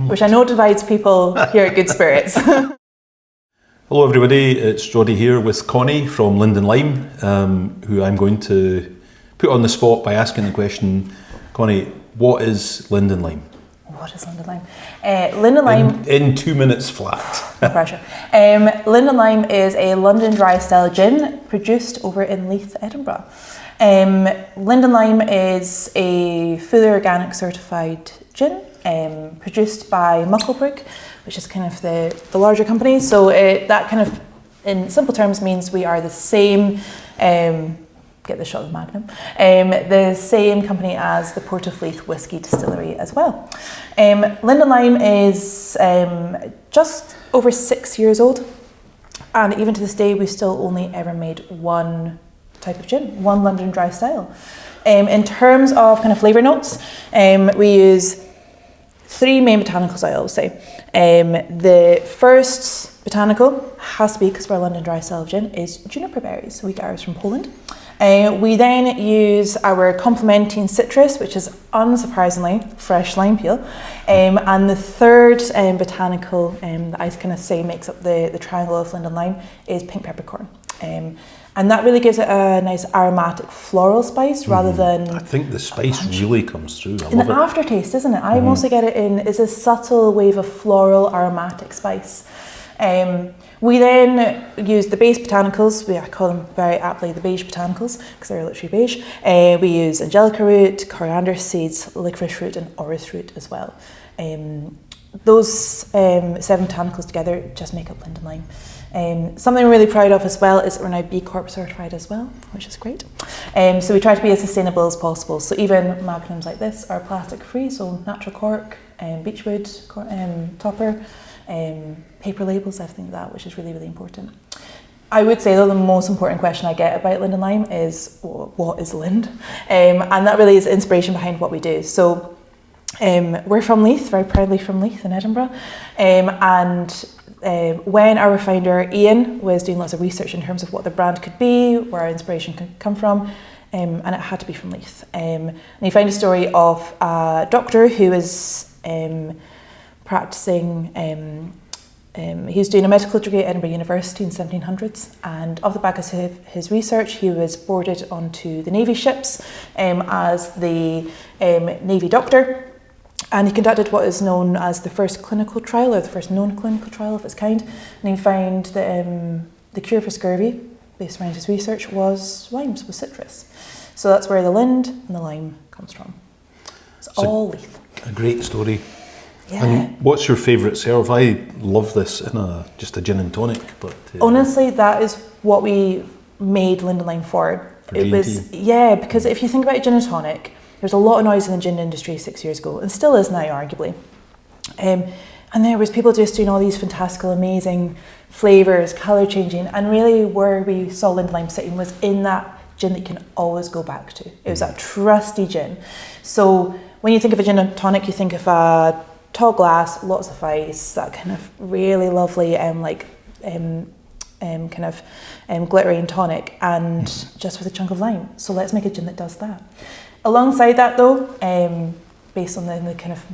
which I know divides people here at Good Spirits. Hello everybody, it's Jodie here with Connie from Linden Lime, who I'm going to put on the spot by asking the question, Connie, what is Linden Lime? What is Linden Lime? Linden Lime... In 2 minutes flat. No pressure. Linden Lime is a London dry style gin produced over in Leith, Edinburgh. Linden Lime is a fully organic certified gin produced by Mucklebrook, which is kind of the larger company. So that kind of, in simple terms, means we are the same, get the shot of the Magnum, the same company as the Port of Leith Whisky Distillery as well. Linden Lime is just over 6 years old, and even to this day we've still only ever made one type of gin, one London dry style. In terms of kind of flavour notes, we use 3 main botanicals, I always say. The first botanical has to be, because we're a London dry style of gin, is juniper berries. We get ours from Poland. We then use our complementing citrus, which is unsurprisingly fresh lime peel. And the third botanical that I kind of say makes up the triangle of Linden Lime is pink peppercorn. And that really gives it a nice aromatic floral spice rather than... I think the spice really comes through. I in love the it. aftertaste, isn't it? I mostly get it in, it's a subtle wave of floral aromatic spice. We then use the base botanicals, I call them very aptly the beige botanicals because they're literally beige. We use angelica root, coriander seeds, licorice root and orris root as well. Those 7 botanicals together just make up Linden Lime. Something we're really proud of as well is that we're now B Corp certified as well, which is great. So we try to be as sustainable as possible. So even magnums like this are plastic free, so natural cork, beechwood topper, paper labels, everything like that, which is really, really important. I would say though the most important question I get about Linden Lime is, what is Lind? And that really is the inspiration behind what we do. So we're from Leith, very proudly from Leith in Edinburgh. When our founder Ian was doing lots of research in terms of what the brand could be, where our inspiration could come from, and it had to be from Leith. And he found a story of a doctor who was practicing, he was doing a medical degree at Edinburgh University in the 1700s, and off the back of his research he was boarded onto the Navy ships as the Navy doctor. And he conducted what is known as the first clinical trial, or the first known clinical trial of its kind. And he found that the cure for scurvy, based around his research, was limes, was citrus. So that's where the Lind and the lime comes from. It's all Leith. A great story. Yeah. And what's your favourite serve? I love this in just a gin and tonic. But honestly, that is what we made Linden Lime for. It was, yeah, because if you think about a gin and tonic, there's a lot of noise in the gin industry 6 years ago, and still is now, arguably. And there was people just doing all these fantastical, amazing flavours, colour changing, and really where we saw Linden Lime sitting was in that gin that you can always go back to. It was that trusty gin. So when you think of a gin and tonic, you think of a tall glass, lots of ice, that kind of really lovely, glittery and tonic, and just with a chunk of lime. So let's make a gin that does that. Alongside that though, based on the kind of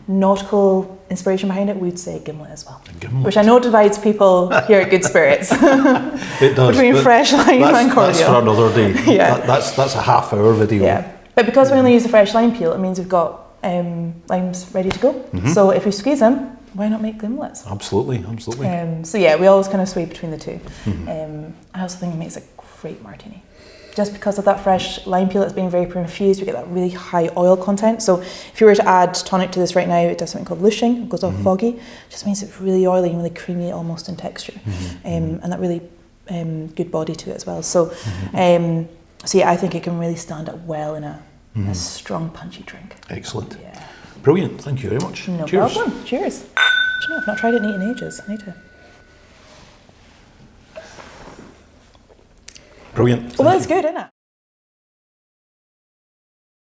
nautical inspiration behind it, we'd say gimlet as well. Gimlet. Which I know divides people here at Good Spirits. It does. Between fresh lime and cordial. That's for another day. Yeah. That's a half-hour video. Yeah. But because we only use the fresh lime peel, it means we've got limes ready to go. So if we squeeze them, why not make gimlets? Absolutely, absolutely. So yeah, we always kind of sway between the two. I also think it makes a great martini. Just because of that fresh lime peel that's being very infused, we get that really high oil content. So if you were to add tonic to this right now, it does something called lushing. It goes off foggy. It just means it's really oily and really creamy almost in texture. And that really good body to it as well. So, so yeah, I think it can really stand up well in a strong punchy drink. Excellent. Yeah. Brilliant. Thank you very much. No Cheers. problem. Cheers. Do you know, I've not tried it neat in ages. I need to. Brilliant. Well, that's good, isn't it?